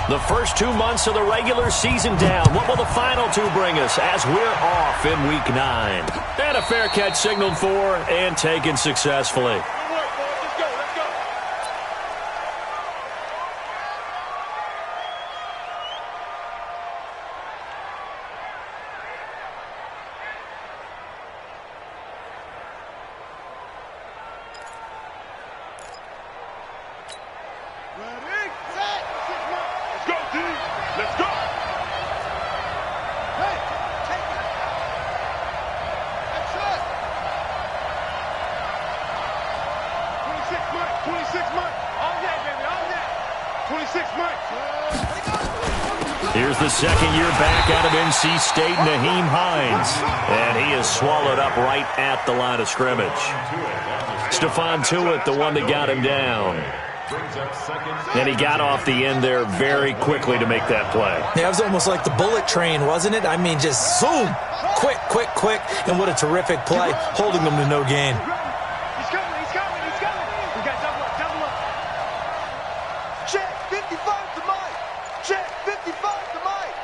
The first 2 months of the regular season down. What will the final two bring us as we're off in Week 9? And a fair catch signaled for and taken successfully. Here's the second year back out of NC State, Nyheim Hines. And he is swallowed up right at the line of scrimmage. Stephon Tuitt, the one that got him down. And he got off the end there very quickly to make that play. Yeah, it was almost like the bullet train, wasn't it? I mean, just zoom. Quick, quick, quick. And what a terrific play, holding them to no gain. He's coming. We got double up. Check 55 to Mike. Check 55 to Mike.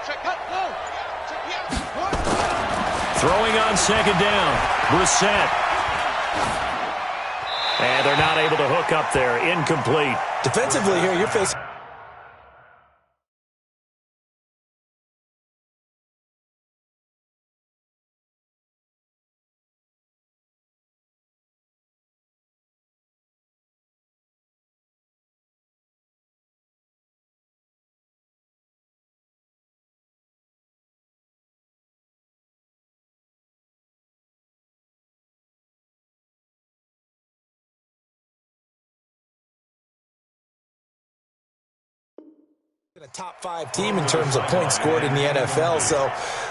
Check cut. Throwing on second down. Brissett. And they're not able to hook up there. Incomplete. Defensively here, you're facing... a top 5 team in terms of points scored in the NFL. So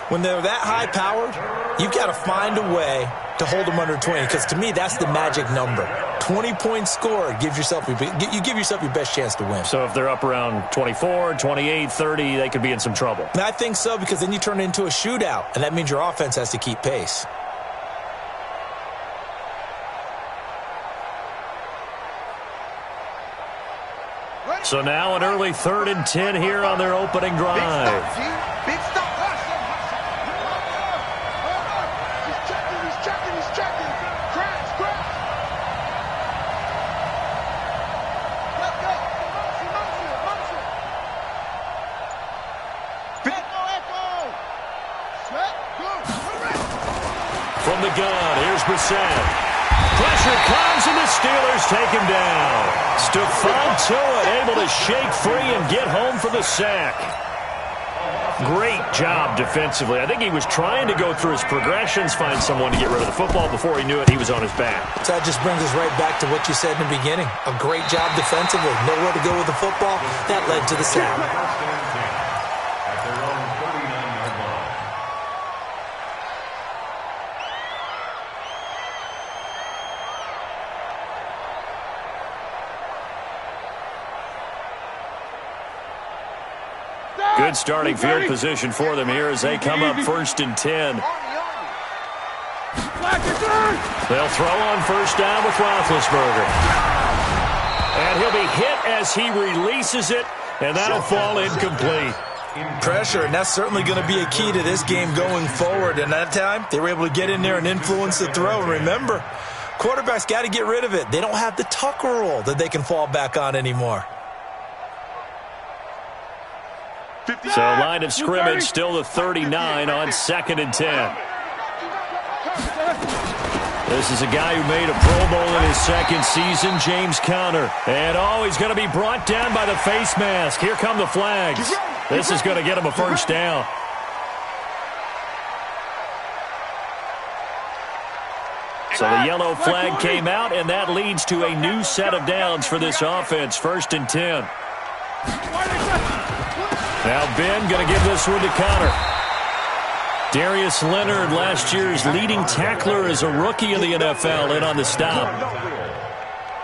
when they're that high powered, you've got to find a way to hold them under 20, because to me that's the magic number. 20 points scored gives yourself your best chance to win. So if they're up around 24, 28, 30, they could be in some trouble. And I think so, because then you turn it into a shootout, and that means your offense has to keep pace. So now an early 3rd and 10 here on their opening drive. Big stop. He's checking. Crash. Go. Echo. Sweat. Go. From the gun, here's Brissett. Pressure comes, and the Steelers take him down. Stephon Tuitt able to shake free and get home for the sack. Great job defensively. I think he was trying to go through his progressions, find someone to get rid of the football. Before he knew it, he was on his back. So that just brings us right back to what you said in the beginning. A great job defensively. Nowhere to go with the football. That led to the sack. Good starting field position for them here as they come up 1st and 10. They'll throw on 1st down with Roethlisberger. And he'll be hit as he releases it, and that'll fall incomplete. Pressure, and that's certainly going to be a key to this game going forward. And that time, they were able to get in there and influence the throw. And remember, quarterbacks got to get rid of it. They don't have the Tucker rule that they can fall back on anymore. So line of scrimmage still the 39 on 2nd and 10. This is a guy who made a Pro Bowl in his 2nd season, James Conner. And he's going to be brought down by the face mask. Here come the flags. This is going to get him a 1st down. So the yellow flag came out, and that leads to a new set of downs for this offense. 1st and 10. Now Ben going to give this one to Conner. Darius Leonard, last year's leading tackler as a rookie in the NFL, in on the stop.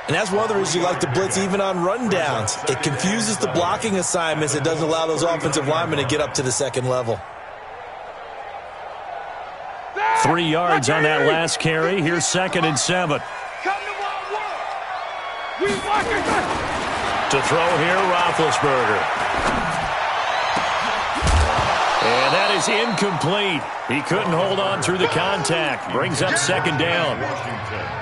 And that's one of the reasons you like to blitz even on rundowns. It confuses the blocking assignments. It doesn't allow those offensive linemen to get up to the 2nd level. 3 yards on that last carry. Here's 2nd and 7. To throw here, Roethlisberger. And that is incomplete. He couldn't hold on through the contact. Brings up second down.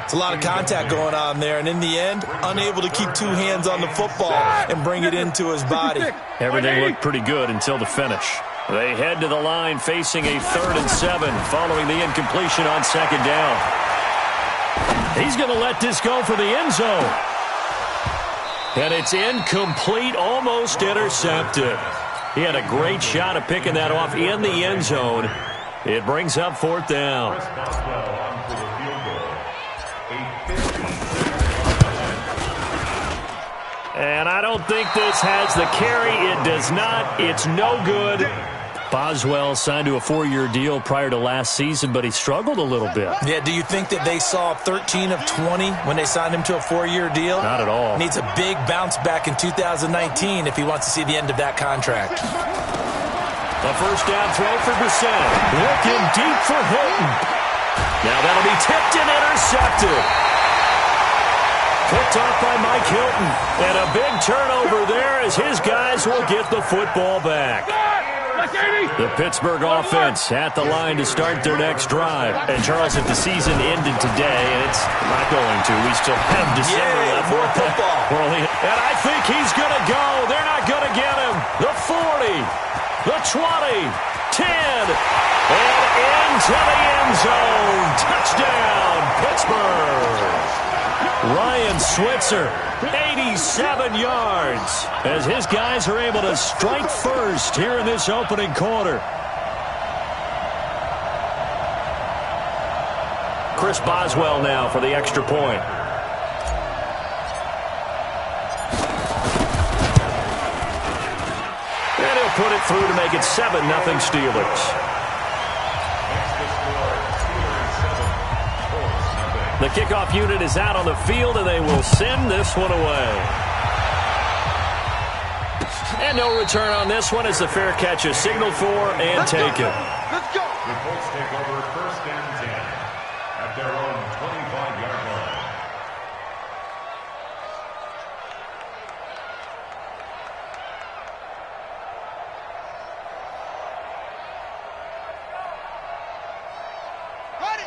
It's a lot of contact going on there, and in the end, unable to keep two hands on the football and bring it into his body. Everything looked pretty good until the finish. They head to the line facing a 3rd and 7 following the incompletion on second down. He's going to let this go for the end zone. And it's incomplete, almost intercepted. He had a great shot at picking that off in the end zone. It brings up 4th down. And I don't think this has the carry. It does not. It's no good. Boswell signed to a 4-year deal prior to last season, but he struggled a little bit. Yeah, do you think that they saw 13 of 20 when they signed him to a 4-year deal? Not at all. Needs a big bounce back in 2019 if he wants to see the end of that contract. A first down throw for Brissett. Looking deep for Hilton. Now that'll be tipped and intercepted. Picked off by Mike Hilton. And a big turnover there as his guys will get the football back. The Pittsburgh offense at the line to start their next drive. And, Charles, if the season ended today, and it's not going to, we still have December left. More football. And I think he's going to go. They're not going to get him. The 40, the 20, 10, and into the end zone. Touchdown, Pittsburgh. Ryan Switzer, 87 yards, as his guys are able to strike first here in this opening quarter. Chris Boswell now for the extra point. And he'll put it through to make it 7-0 Steelers. The kickoff unit is out on the field, and they will send this one away. And no return on this one as the fair catch is signaled for and taken. Let's go. The Colts take over 1st and 10 at their own 25-yard line.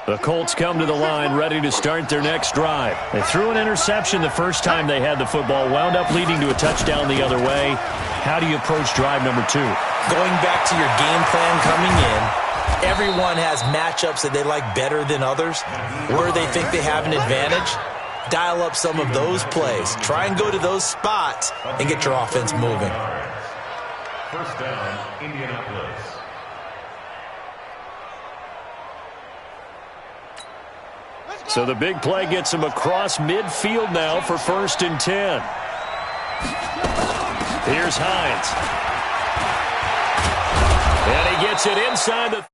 The Colts come to the line ready to start their next drive. They threw an interception the first time they had the football, wound up leading to a touchdown the other way. How do you approach drive number 2? Going back to your game plan coming in, everyone has matchups that they like better than others, where they think they have an advantage. Dial up some of those plays. Try and go to those spots and get your offense moving. First down, Indianapolis. So the big play gets him across midfield now for 1st and 10. Here's Hines. And he gets it inside the...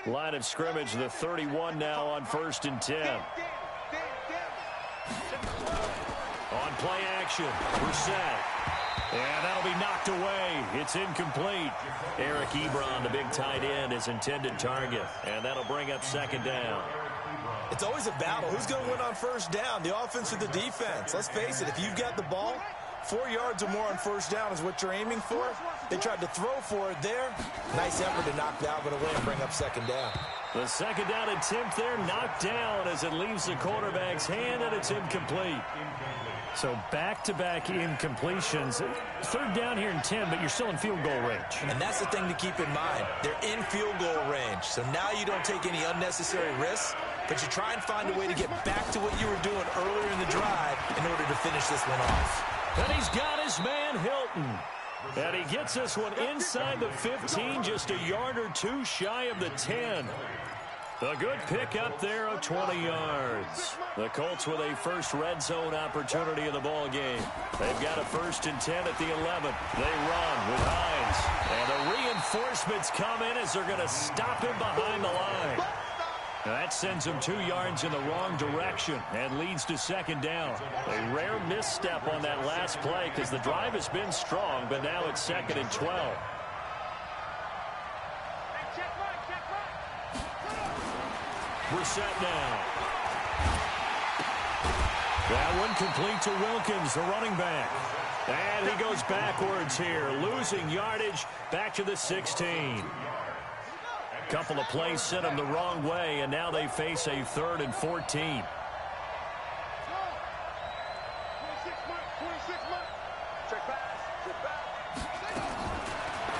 Line of scrimmage, the 31 now on 1st and 10. On play action, Brissett. And that'll be knocked away. It's incomplete. Eric Ebron, the big tight end, is intended target. And that'll bring up 2nd down. It's always a battle. Who's going to win on 1st down, the offense or the defense? Let's face it, if you've got the ball, 4 yards or more on 1st down is what you're aiming for. They tried to throw for it there. Nice effort to knock Dalvin away and bring up 2nd down. The 2nd down attempt there knocked down as it leaves the quarterback's hand, and it's incomplete. So back-to-back incompletions. 3rd down here in 10, but you're still in field goal range. And that's the thing to keep in mind. They're in field goal range. So now you don't take any unnecessary risks, but you try and find a way to get back to what you were doing earlier in the drive in order to finish this one off. And he's got his man Hilton. And he gets this one inside the 15, just a yard or two shy of the 10. A good pick up there of 20 yards. The Colts with a first red zone opportunity of the ball game. They've got a 1st and 10 at the 11. They run with Hines. And the reinforcements come in as they're going to stop him behind the line. Now that sends them 2 yards in the wrong direction and leads to second down. A rare misstep on that last play because the drive has been strong, but now it's 2nd and 12. Brissett now. That one complete to Wilkins, the running back. And he goes backwards here, losing yardage back to the 16. Couple of plays sent him the wrong way, and now they face a 3rd and 14.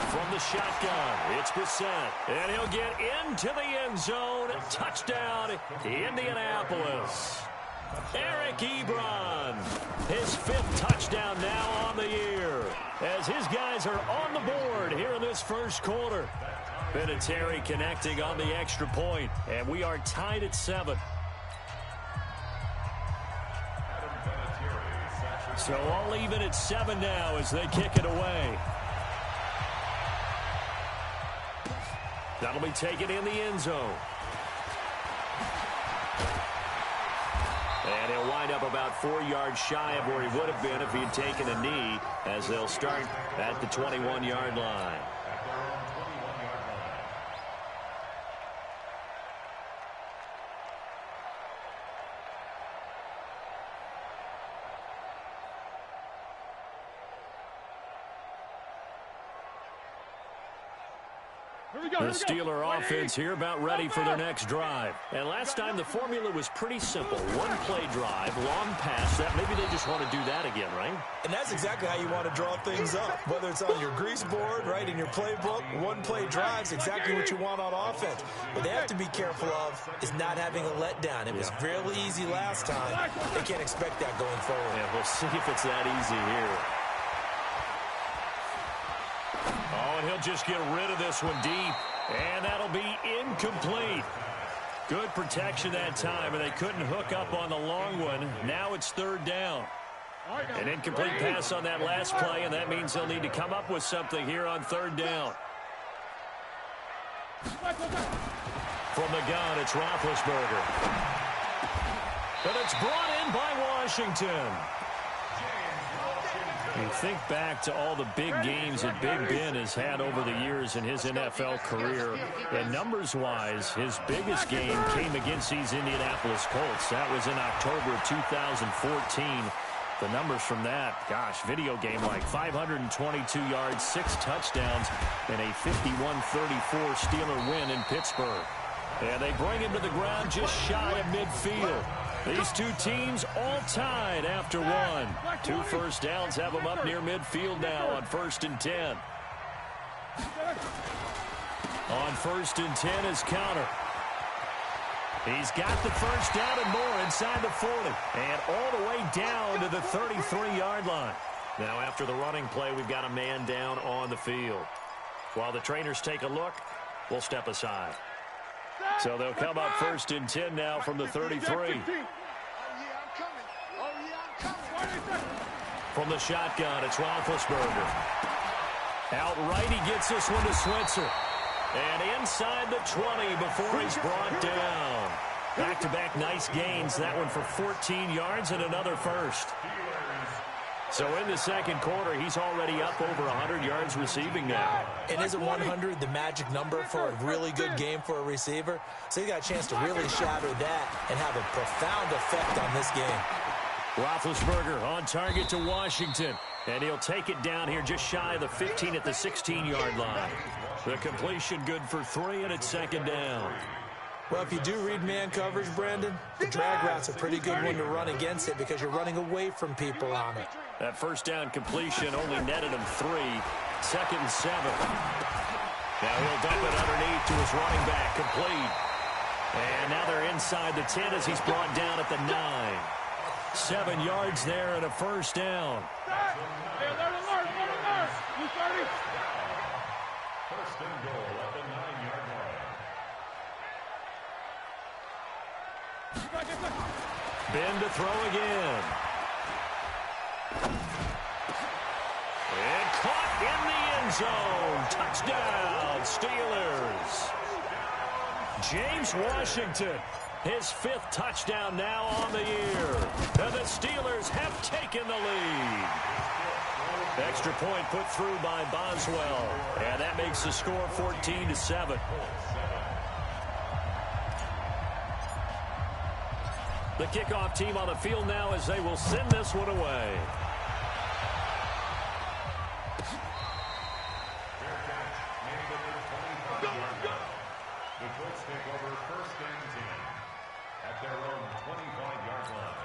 From the shotgun, it's Brissett, and he'll get into the end zone. Touchdown, Indianapolis. Eric Ebron, his 5th touchdown now on the year, as his guys are on the board here in this first quarter. Vinatieri connecting on the extra point, and we are tied at 7. So all even at 7 now as they kick it away. That'll be taken in the end zone. And he'll wind up about 4 yards shy of where he would have been if he had taken a knee, as they'll start at the 21-yard line. The Steeler offense here about ready for their next drive. And last time the formula was pretty simple. 1-play drive, long pass. That maybe they just want to do that again, right? And that's exactly how you want to draw things up. Whether it's on your grease board, right, in your playbook, 1-play drives, exactly what you want on offense. What they have to be careful of is not having a letdown. It was really easy last time. They can't expect that going forward. Yeah, we'll see if it's that easy here. Oh, and he'll just get rid of this one deep. And that'll be incomplete. Good protection that time, and they couldn't hook up on the long one. Now it's 3rd down. An incomplete pass on that last play, and that means they'll need to come up with something here on 3rd down. From the gun, it's Roethlisberger. But it's brought in by Washington. You think back to all the big games that Big Ben has had over the years in his NFL career, and numbers-wise, his biggest game came against these Indianapolis Colts. That was in October of 2014. The numbers from that, gosh, video game like 522 yards, 6 touchdowns, and a 51-34 Steeler win in Pittsburgh. And they bring him to the ground just shy of midfield. These two teams all tied after 1. 2 first downs have them up near midfield now on 1st and 10. On 1st and 10 is counter. He's got the first down and more inside the 40. And all the way down to the 33-yard line. Now after the running play, we've got a man down on the field. While the trainers take a look, we'll step aside. So they'll come up 1st and 10 now from the 33. From the shotgun, it's Roethlisberger. Outright, he gets this one to Switzer. And inside the 20 before he's brought down. Back-to-back nice gains. That one for 14 yards and another first. So in the second quarter, he's already up over 100 yards receiving now. And isn't 100 the magic number for a really good game for a receiver? So he got a chance to really shatter that and have a profound effect on this game. Roethlisberger on target to Washington. And he'll take it down here just shy of the 15 at the 16-yard line. The completion good for 3, and it's 2nd down. Well, if you do read man coverage, Brandon, the drag route's a pretty good one to run against it because you're running away from people on it. That first down completion only netted him 3. 2nd and 7. Now he'll dump it underneath to his running back, complete. And now they're inside the 10 as he's brought down at the 9. 7 yards there and a first down. First and goal at the 9-yard line. Ben to throw again. And caught in the end zone. Touchdown, Steelers. James Washington, his 5th touchdown now on the year. And the Steelers have taken the lead. Extra point put through by Boswell. And that makes the score 14-7. The kickoff team on the field now as they will send this one away. The Colts take over 1st and 10 at their own 25-yard line.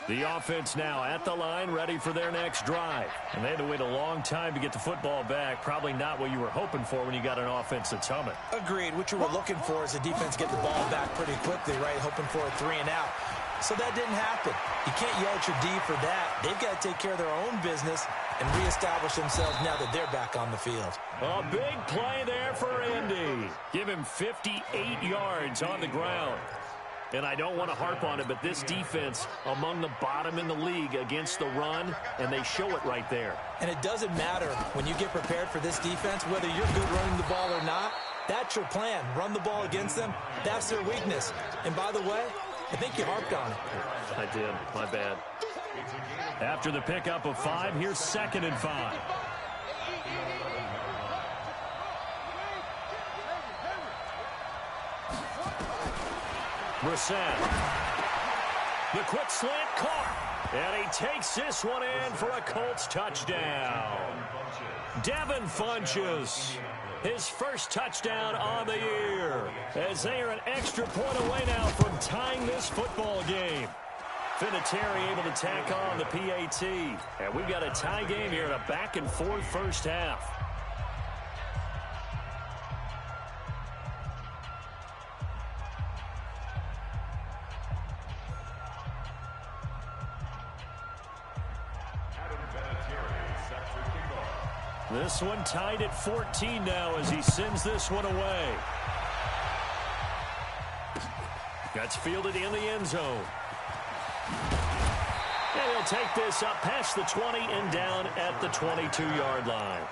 The offense now at the line, ready for their next drive. And they had to wait a long time to get the football back. Probably not what you were hoping for when you got an offense that's humming. Agreed. What you were looking for is the defense get the ball back pretty quickly, right? Hoping for a 3 and out. So that didn't happen. You can't yell at your D for that. They've got to take care of their own business and reestablish themselves now that they're back on the field. A big play there for Indy. Give him 58 yards on the ground. And I don't want to harp on it, but this defense among the bottom in the league against the run, and they show it right there. And it doesn't matter when you get prepared for this defense, whether you're good running the ball or not. That's your plan. Run the ball against them. That's their weakness. And by the way, I think you harped on it. I did. My bad. After the pickup of 5, here's 2nd and 5. Brissett. The quick slant caught. And he takes this one in for a Colts touchdown. Devin Funchess, his 1st touchdown on the year, as they are an extra point away now from tying this football game. Vinatieri able to tack on the PAT. And we've got a tie game here in a back-and-forth first half. This one tied at 14 now as he sends this one away. That's fielded in the end zone. And he'll take this up past the 20 and down at the 22-yard line.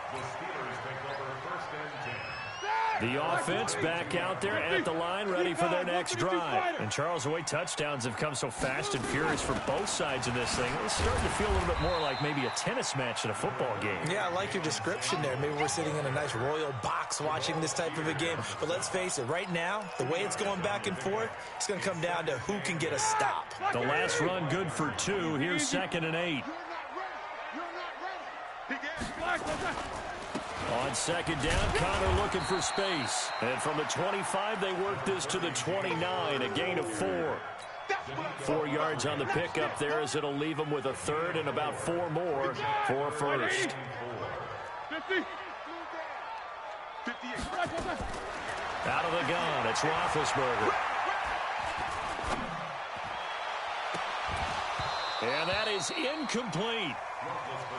The offense back out there at the line, ready for their next drive. And Charles, the way touchdowns have come so fast and furious for both sides of this thing, it's starting to feel a little bit more like maybe a tennis match in a football game. Yeah, I like your description there. Maybe we're sitting in a nice royal box watching this type of a game. But let's face it, right now, the way it's going back and forth, it's going to come down to who can get a stop. The last run good for 2. Here's 2nd and 8. On 2nd down, Connor looking for space. And from the 25, they work this to the 29, a gain of 4. 4 yards on the pickup there as it'll leave them with a 3rd and about 4 more for a 1st. Out of the gun, it's Roethlisberger. And that is incomplete.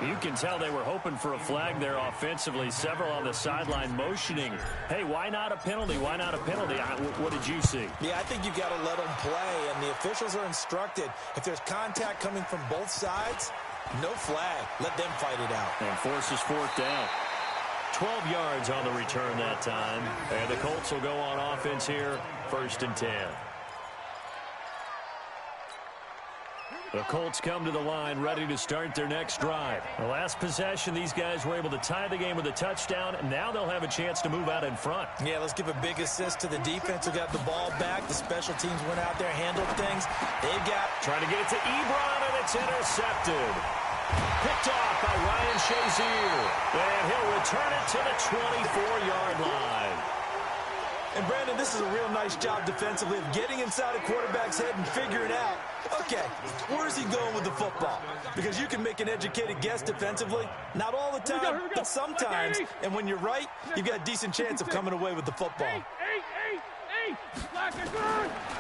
You can tell they were hoping for a flag there offensively. Several on the sideline motioning, hey, why not a penalty? Why not a penalty? What did you see? Yeah, I think you got to let them play, and the officials are instructed. If there's contact coming from both sides, no flag. Let them fight it out. And forces 4th down. 12 yards on the return that time. And the Colts will go on offense here, 1st and 10. The Colts come to the line ready to start their next drive. The last possession, these guys were able to tie the game with a touchdown, and now they'll have a chance to move out in front. Yeah, let's give a big assist to the defense who got the ball back. The special teams went out there, handled things. They've got... Trying to get it to Ebron, and it's intercepted. Picked off by Ryan Shazier. And he'll return it to the 24-yard line. And, Brandon, this is a real nice job defensively of getting inside a quarterback's head and figuring out, okay, where's he going with the football? Because you can make an educated guess defensively. Not all the time, but sometimes. And when you're right, you've got a decent chance of coming away with the football.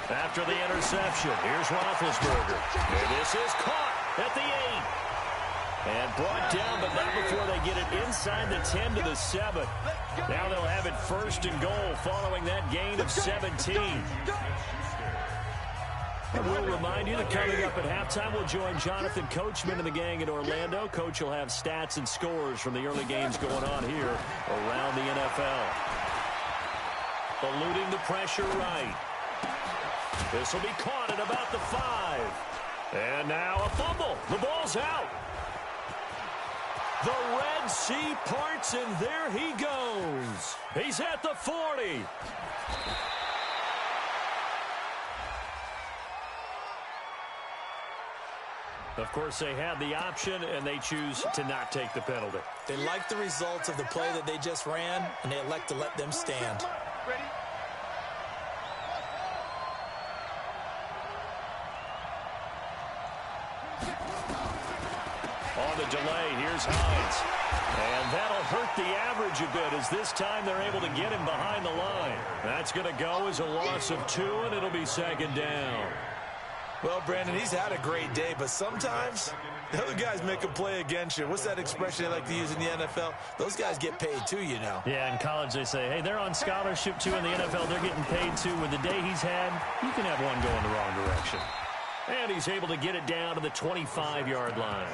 After the interception, here's Roethlisberger. And this is caught at the 8. And brought down, but not before they get it inside the 10 to the 7. Now they'll have it 1st and goal following that gain of 17. And we'll remind you that coming up at halftime, we'll join Jonathan Coachman and the gang in Orlando. Coach will have stats and scores from the early games going on here around the NFL. eluding the pressure right. This will be caught at about the 5. And now a fumble. The ball's out. The Red Sea parts, and there he goes. He's at the 40. Of course, they had the option, and they choose to not take the penalty. They like the results of the play that they just ran, and they elect to let them stand. Ready? On the delay, here's Hines. And that'll hurt the average a bit as this time they're able to get him behind the line. That's going to go as a loss of 2, and it'll be second down. Well, Brandon, he's had a great day, but sometimes the other guys make a play against you. What's that expression they like to use in the NFL? Those guys get paid too, you know. Yeah, in college they say, hey, they're on scholarship too. In the NFL, they're getting paid too. With the day he's had, you can have one going the wrong direction. And he's able to get it down to the 25-yard line.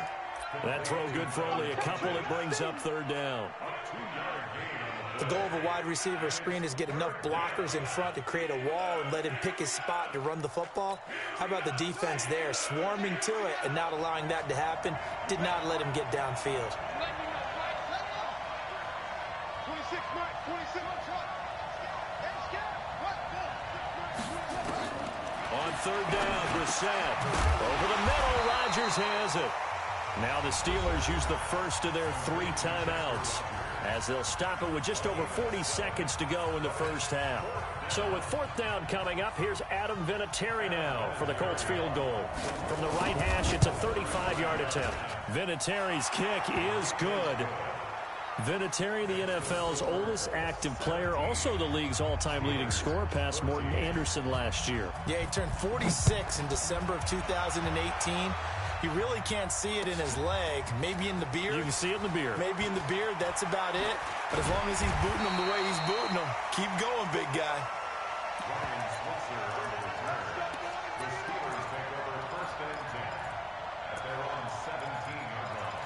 That throw good for only a couple. It brings up third down. The goal of a wide receiver screen is get enough blockers in front to create a wall and let him pick his spot to run the football. How about the defense there, swarming to it and not allowing that to happen? Did not let him get downfield. 26, Mike, 26. On third down, Brissett. Over the middle, Rodgers has it. Now the Steelers use the first of their 3 timeouts, as they'll stop it with just over 40 seconds to go in the first half. So with fourth down coming up, here's Adam Vinatieri now for the Colts field goal. From the right hash, it's a 35-yard attempt. Vinatieri's kick is good. Vinatieri, the NFL's oldest active player, also the league's all-time leading scorer, past Morton Anderson last year. Yeah, he turned 46 in December of 2018. You really can't see it in his leg. Maybe in the beard. You can see it in the beard. Maybe in the beard. That's about it. But as long as he's booting him the way he's booting him, keep going, big guy. Ryan Switzer on the return. The Steelers take over first and 10 at their own 17-yard line.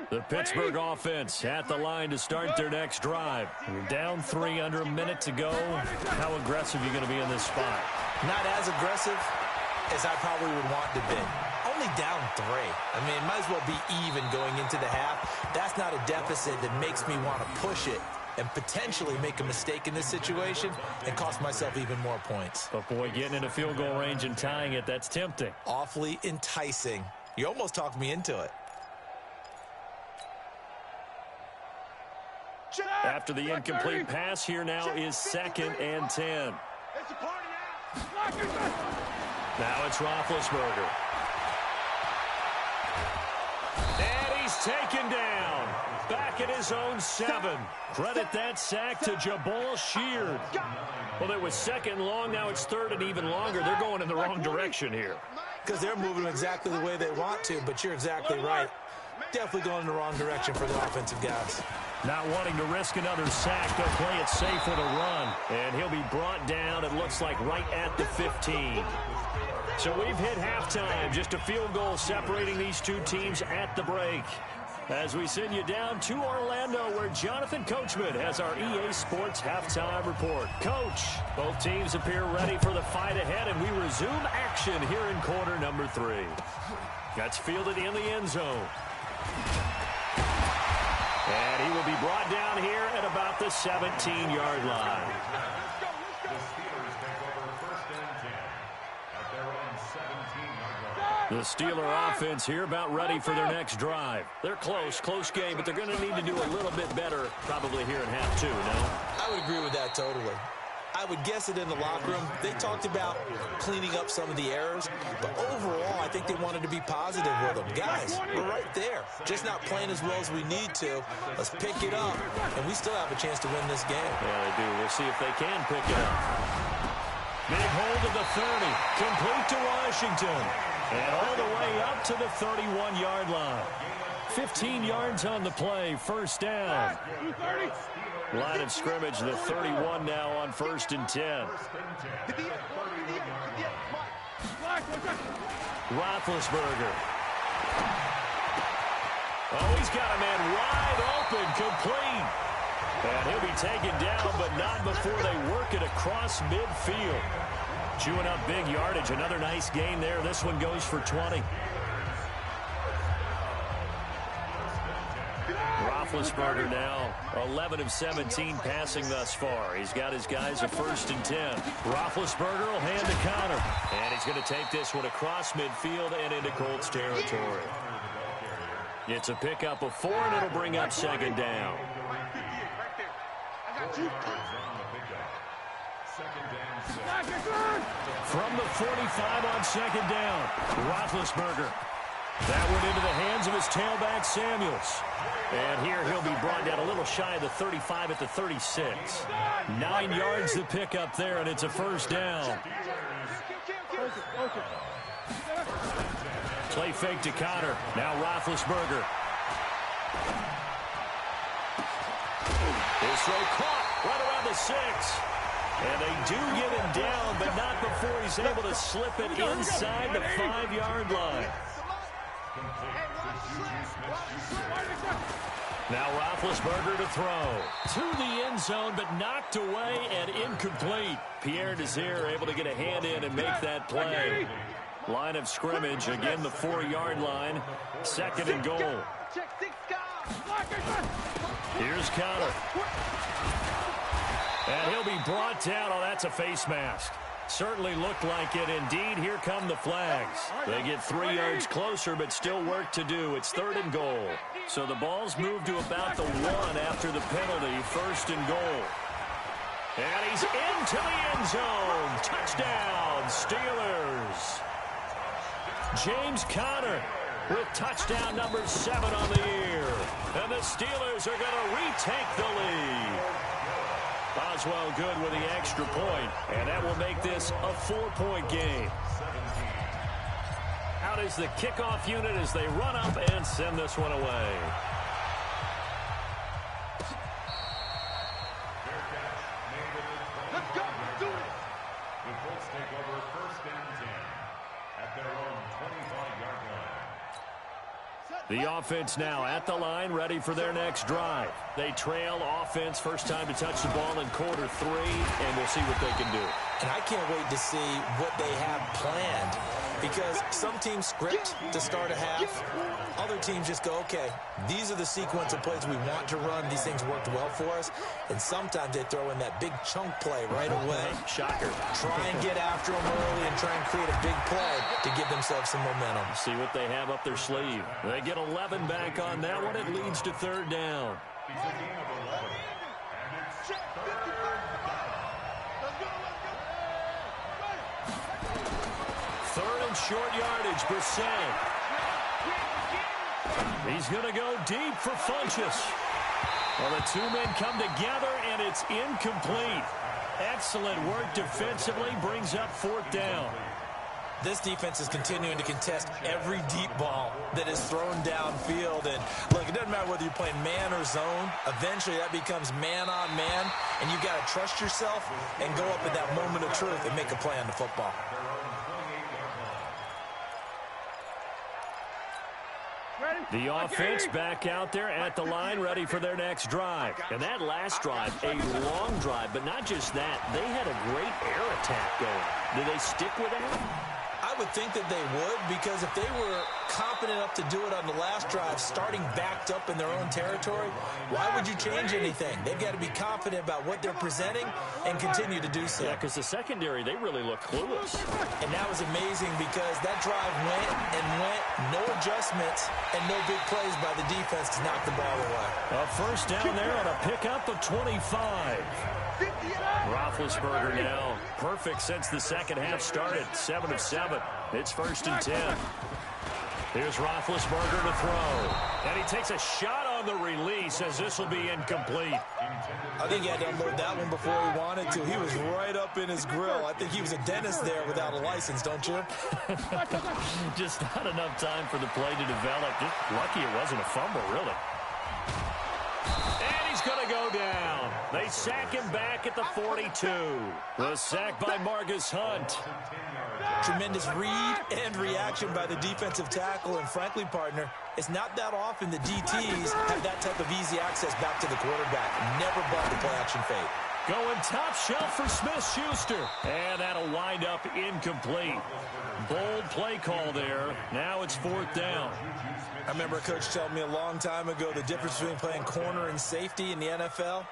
The Pittsburgh offense at the line to start their next drive. You're down 3 under a minute to go. How aggressive are you going to be in this spot? Not as aggressive as I probably would want to be. Only down 3. I mean, it might as well be even going into the half. That's not a deficit that makes me want to push it and potentially make a mistake in this situation and cost myself even more points. But boy, getting into field goal range and tying it, that's tempting. Awfully enticing. You almost talked me into it. After the incomplete pass, here now is 2nd and 10. It's a party now. Now it's Roethlisberger. And he's taken down. Back at his own 7. Credit that sack to Jabal Sheard. Well, it was 2nd long. Now it's 3rd and even longer. They're going in the wrong direction here. Because they're moving exactly the way they want to, but you're exactly right. Definitely going in the wrong direction for the offensive guys. Not wanting to risk another sack, they'll play it safe with a run. And he'll be brought down, it looks like, right at the 15. So we've hit halftime. Just a field goal separating these two teams at the break. As we send you down to Orlando, where Jonathan Coachman has our EA Sports halftime report. Coach, both teams appear ready for the fight ahead, and we resume action here in quarter number 3. That's fielded in the end zone. And he will be brought down here at about the 17-yard line. The Steelers take over first and 10 at their own 17-yard line. The Steeler offense here about ready for their next drive. They're close game, but they're going to need to do a little bit better probably here in half 2, no? I would agree with that totally. I would guess it in the locker room. They talked about cleaning up some of the errors, but overall, I think they wanted to be positive with them. Guys, we're right there. Just not playing as well as we need to. Let's pick it up, and we still have a chance to win this game. Yeah, they do. We'll see if they can pick it up. Big hold of the 30. Complete to Washington. And all the way up to the 31-yard line. 15 yards on the play, first down. Line of scrimmage, the 31 now on 1st and 10. Roethlisberger. Oh, he's got a man wide open, complete. And he'll be taken down, but not before they work it across midfield. Chewing up big yardage. Another nice gain there. This one goes for 20. Roethlisberger now 11 of 17 passing thus far. He's got his guys a 1st and 10. Roethlisberger will hand to Connor. And he's going to take this one across midfield and into Colts territory. It's a pickup of 4, and it'll bring up 2nd down. From the 45 on 2nd down, Roethlisberger. That one into the hands of his tailback, Samuels. And here he'll be brought down a little shy of the 35 at the 36. 9 yards to pick up there, and it's a 1st down. Play fake to Connor. Now Roethlisberger. His throw caught right around the 6. And they do get him down, but not before he's able to slip it inside the 5-yard line. Now Roethlisberger to throw. To the end zone, but knocked away and incomplete. Pierre Desir able to get a hand in and make that play. Line of scrimmage, again the 4-yard line. 2nd and goal. Here's Connor. And he'll be brought down. Oh, that's a face mask. Certainly looked like it. Indeed, here come the flags. They get 3 yards closer, but still work to do. It's 3rd and goal. So the ball's moved to about the 1 after the penalty. 1st and goal. And he's into the end zone. Touchdown, Steelers. James Conner with touchdown number 7 on the year. And the Steelers are going to retake the lead. Boswell good with the extra point, and that will make this a 4-point game. Out is the kickoff unit as they run up and send this one away. Let's go. Let's do it. The Colts take over 1st and 10 at their own 25-yard line. The offense now at the line, ready for their next drive. They trail offense, first time to touch the ball in quarter 3, and we'll see what they can do. And I can't wait to see what they have planned, because some teams script to start a half. Other teams just go, okay, these are the sequence of plays we want to run. These things worked well for us. And sometimes they throw in that big chunk play right away. Shocker. Try and get after them early and try and create a big play to give themselves some momentum. See what they have up their sleeve. They get 11 back on that one. It leads to 3rd down. It's a gain of 11. And it's 3rd down. 3rd and short yardage, Brissett. He's going to go deep for Funchess. Well, the 2 men come together, and it's incomplete. Excellent work defensively, brings up 4th down. This defense is continuing to contest every deep ball that is thrown downfield. And look, it doesn't matter whether you're playing man or zone. Eventually, that becomes man on man, and you've got to trust yourself and go up at that moment of truth and make a play on the football. The offense back out there at the line, ready for their next drive. And that last drive, a long drive, but not just that. They had a great air attack going. Did they stick with that? I would think that they would, because if they were confident enough to do it on the last drive, starting backed up in their own territory, why would you change anything? They've got to be confident about what they're presenting and continue to do so. Yeah, because the secondary, they really look clueless. And that was amazing, because that drive went and went, no adjustments and no big plays by the defense to knock the ball away. A 1st down there on a pickup of 25. Roethlisberger now perfect since the second half started. 7 of 7. It's 1st and 10. Here's Roethlisberger to throw. And he takes a shot on the release as this will be incomplete. I think he had to unload that one before he wanted to. He was right up in his grill. I think he was a dentist there without a license, don't you? Just not enough time for the play to develop. Just lucky it wasn't a fumble, really. And he's going to go down. They sack him back at the 42. The sack by Marcus Hunt. Tremendous read and reaction by the defensive tackle. And frankly, partner, it's not that often the DTs have that type of easy access back to the quarterback. Never bought the play-action fake. Going top shelf for Smith-Schuster. And that'll wind up incomplete. Bold play call there. Now it's 4th down. I remember a coach telling me a long time ago the difference between playing corner and safety in the NFL.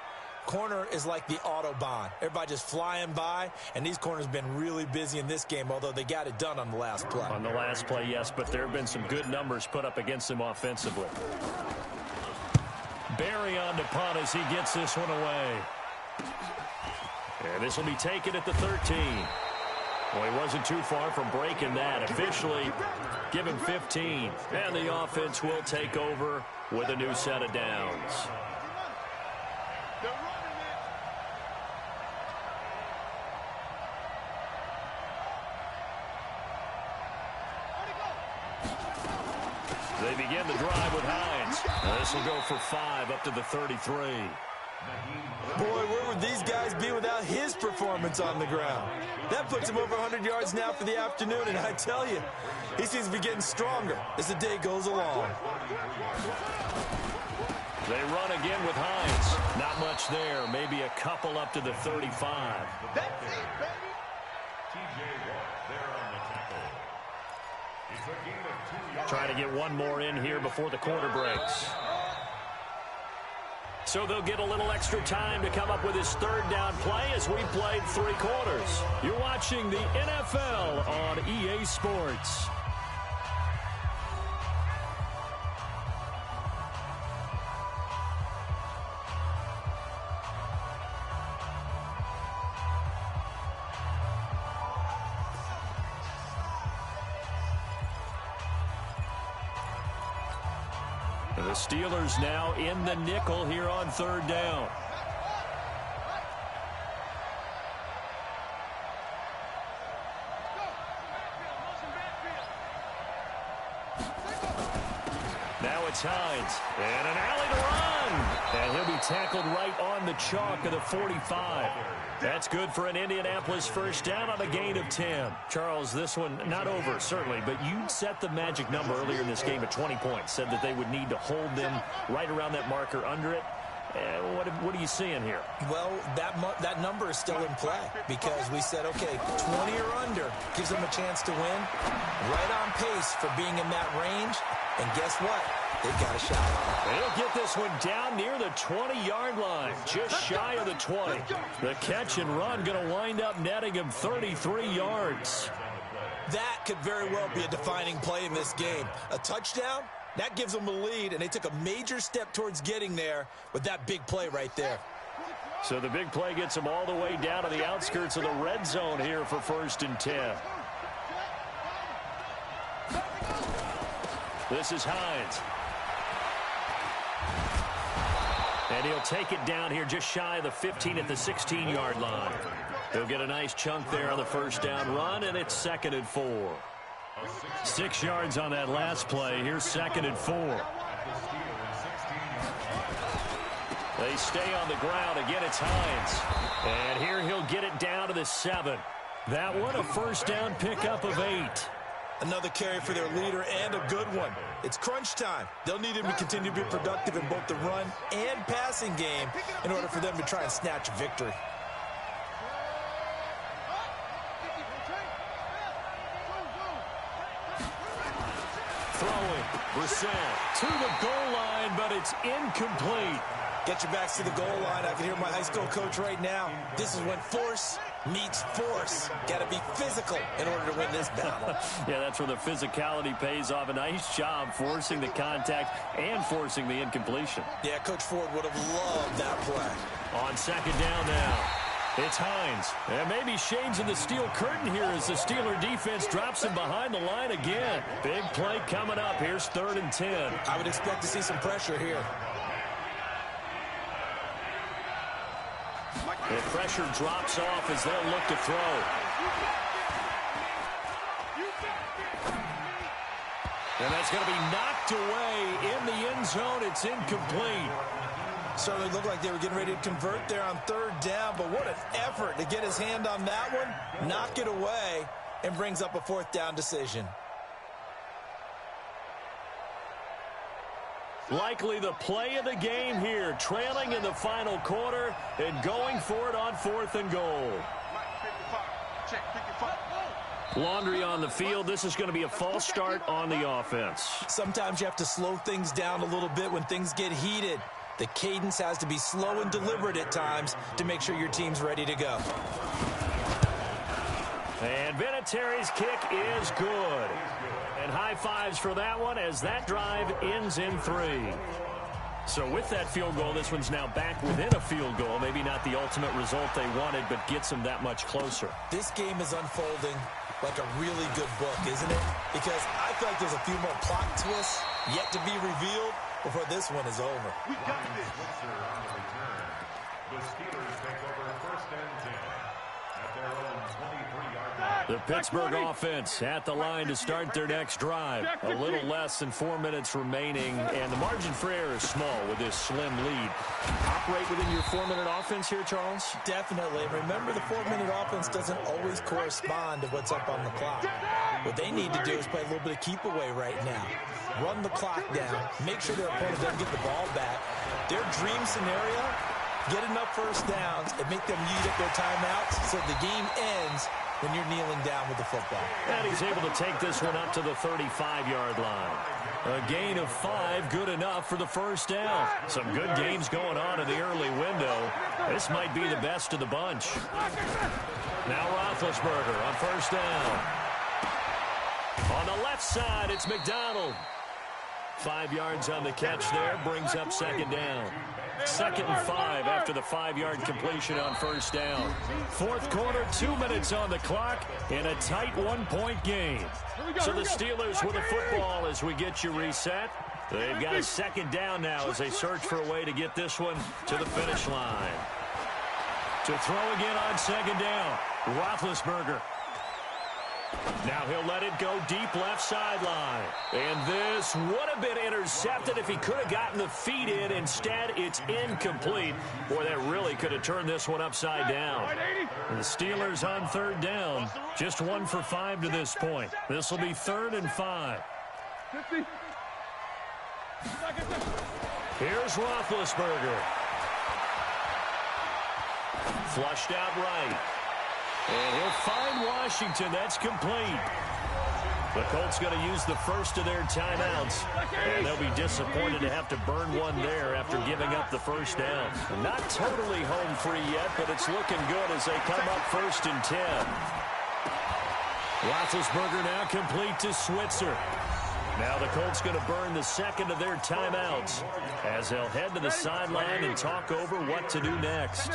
Corner is like the Autobahn. Everybody just flying by, and these corners have been really busy in this game, although they got it done on the last play. On the last play, yes, but there have been some good numbers put up against them offensively. Barry on to punt as he gets this one away. And this will be taken at the 13. Well, he wasn't too far from breaking that. Officially, give him 15. And the offense will take over with a new set of downs. They begin the drive with Hines. This will go for 5 up to the 33. Boy, where would these guys be without his performance on the ground? That puts him over 100 yards now for the afternoon, and I tell you, he seems to be getting stronger as the day goes along. They run again with Hines. Not much there. Maybe a couple up to the 35. That's it, baby. Trying to get one more in here before the quarter breaks. So they'll get a little extra time to come up with his 3rd down play as we played 3 quarters. You're watching the NFL on EA Sports. The Steelers now in the nickel here on 3rd down. Now it's Hines. And an alley to run. And he'll be tackled right on the chalk of the 45. That's good for an Indianapolis 1st down on a gain of 10. Charles, this one not over, certainly, but you set the magic number earlier in this game at 20 points. Said that they would need to hold them right around that marker under it. What are you seeing here? Well, that number is still in play because we said, okay, 20 or under gives them a chance to win. Right on pace for being in that range. And guess what? They've got a shot. They'll get this one down near the 20-yard line, just shy of the 20. The catch and run going to wind up netting him 33 yards. That could very well be a defining play in this game. A touchdown, that gives them a lead, and they took a major step towards getting there with that big play right there. So the big play gets them all the way down to the outskirts of the red zone here for 1st and 10. This is Hines. And he'll take it down here just shy of the 15 at the 16-yard line. He'll get a nice chunk there on the 1st down run, and it's 2nd and 4. 6 yards on that last play. Here's 2nd and 4. They stay on the ground. Again, it's Hines. And here he'll get it down to the 7. That one a 1st down pickup of 8. Another carry for their leader and a good one. It's crunch time. They'll need him to continue to be productive in both the run and passing game in order for them to try and snatch a victory. Throwing, Brissett to the goal line, but it's incomplete. Get your backs to the goal line. I can hear my high school coach right now. This is when force meets force. Got to be physical in order to win this battle. Yeah, that's where the physicality pays off. A nice job forcing the contact and forcing the incompletion. Yeah, Coach Ford would have loved that play. On 2nd down now. It's Hines. And maybe shades of the steel curtain here as the Steeler defense drops him behind the line again. Big play coming up. Here's 3rd and 10. I would expect to see some pressure here. The pressure drops off as they'll look to throw. And that's going to be knocked away in the end zone. It's incomplete. Certainly looked like they were getting ready to convert there on 3rd down, but what an effort to get his hand on that one, knock it away, and brings up a 4th down decision. Likely the play of the game here, trailing in the final quarter and going for it on 4th and goal. Laundry on the field. This is going to be a false start on the offense. Sometimes you have to slow things down a little bit when things get heated. The cadence has to be slow and deliberate at times to make sure your team's ready to go. And Vinatieri's kick is good. And high fives for that one as that drive ends in 3. So with that field goal, this one's now back within a field goal. Maybe not the ultimate result they wanted, but gets them that much closer. This game is unfolding like a really good book, isn't it? Because I feel like there's a few more plot twists yet to be revealed before this one is over. We got this. Switzer on the return. The Steelers take over 1st and 10 at their own 23-yard line. The Pittsburgh offense at the line to start their next drive. A little less than 4 minutes remaining, and the margin for error is small with this slim lead. Operate within your 4-minute offense here, Charles? Definitely. And remember, the 4-minute offense doesn't always correspond to what's up on the clock. What they need to do is play a little bit of keep away right now. Run the clock down. Make sure their opponent doesn't get the ball back. Their dream scenario, get enough 1st downs and make them use up their timeouts so the game ends when you're kneeling down with the football. And he's able to take this one up to the 35-yard line. A gain of 5, good enough for the 1st down. Some good games going on in the early window. This might be the best of the bunch. Now Roethlisberger on 1st down. On the left side, it's McDonald. 5 yards on the catch there, brings up 2nd down. 2nd and 5 after the 5-yard completion on 1st down. 4th quarter, 2 minutes on the clock, and a tight 1-point game. So the Steelers with the football as we get you reset. They've got a 2nd down now as they search for a way to get this one to the finish line. To throw again on 2nd down, Roethlisberger. Now he'll let it go deep left sideline. And this would have been intercepted if he could have gotten the feet in. Instead, it's incomplete. Boy, that really could have turned this one upside down. And the Steelers on 3rd down. Just 1 for 5 to this point. This will be 3rd and 5. Here's Roethlisberger. Flushed out right. And he'll find Washington. That's complete. The Colts going to use the first of their timeouts. And they'll be disappointed to have to burn one there after giving up the 1st down. Not totally home free yet, but it's looking good as they come up 1st and 10. Roethlisberger now complete to Switzer. Now the Colts going to burn the 2nd of their timeouts as they'll head to the sideline and talk over what to do next.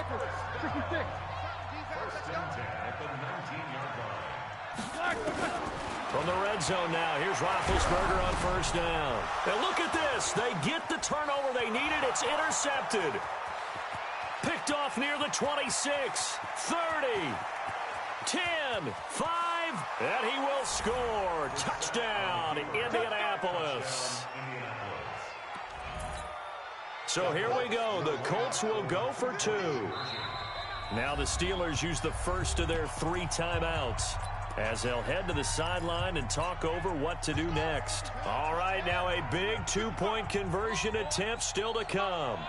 1st and 10 at the 19-yard line. From the red zone now, here's Roethlisberger on 1st down. And look at this. They get the turnover they needed. It's intercepted. Picked off near the 26, 30, 10, 5, and he will score. Touchdown, Indianapolis. So here we go. The Colts will go for 2. Now the Steelers use the first of their 3 timeouts as they'll head to the sideline and talk over what to do next. All right, now a big 2-point conversion attempt still to come.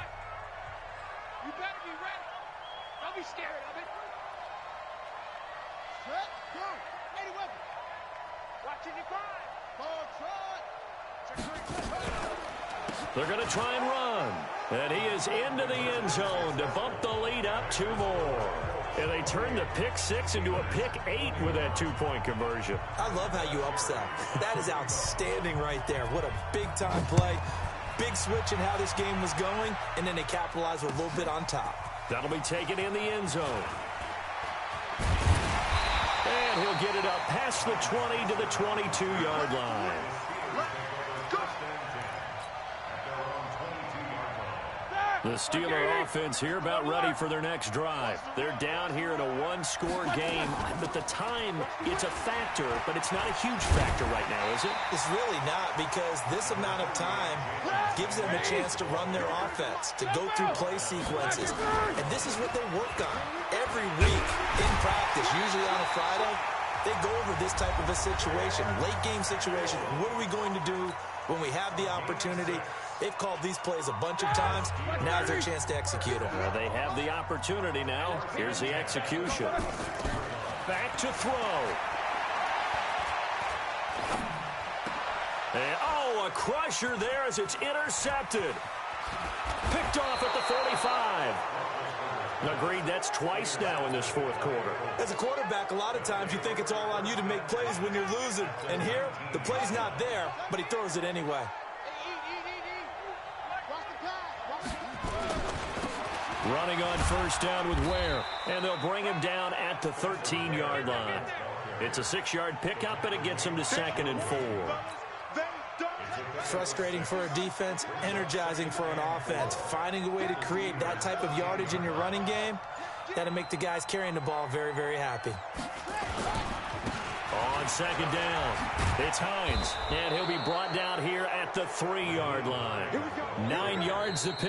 You better be ready. Don't be scared of it. Set, go. Ready, weapon. Watching you grind. They're going to try and run. And he is into the end zone to bump the lead up 2 more. And they turn the pick 6 into a pick 8 with that 2-point conversion. I love how you upsell. That is outstanding right there. What a big-time play. Big switch in how this game was going, and then they capitalized with a little bit on top. That'll be taken in the end zone. And he'll get it up past the 20 to the 22-yard line. The Steeler offense here about ready for their next drive. They're down here in a one-score game, but the time, it's a factor, but it's not a huge factor right now, is it? It's really not, because this amount of time gives them a chance to run their offense, to go through play sequences. And this is what they work on every week in practice, usually on a Friday. They go over this type of a situation, late-game situation. What are we going to do when we have the opportunity? They've called these plays a bunch of times. Now's their chance to execute them. Well, they have the opportunity now. Here's the execution. Back to throw. And, oh, a crusher there as it's intercepted. Picked off at the 45. Agreed, that's twice now in this fourth quarter. As a quarterback, a lot of times you think it's all on you to make plays when you're losing. And here, the play's not there, but he throws it anyway. Running on first down with Ware, and they'll bring him down at the 13-yard line. It's a 6-yard pickup, and it gets him to 2nd and 4. Frustrating for a defense, energizing for an offense. Finding a way to create that type of yardage in your running game, that'll make the guys carrying the ball very, very happy. On 2nd down, it's Hines, and he'll be brought down here at the 3-yard line. 9 yards to pick.